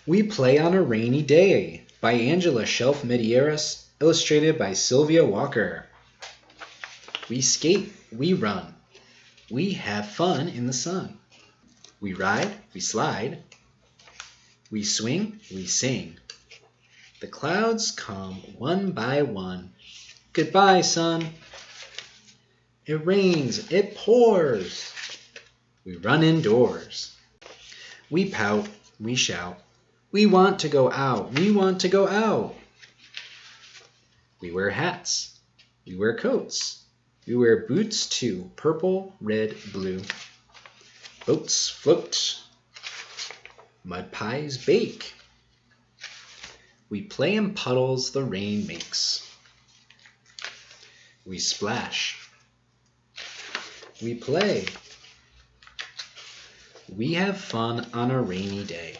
We Play on a Rainy Day by Angela Shelf Medeiros, illustrated by Sylvia Walker. We skate, we run, we have fun in the sun. We ride, we slide, we swing, we sing. The clouds come one by one. Goodbye, sun. It rains, it pours. We run indoors. We pout, we shout. We want to go out, we want to go out. We wear hats, we wear coats. We wear boots too, purple, red, blue. Boats float, mud pies bake. We play in puddles the rain makes. We splash. We play. We have fun on a rainy day.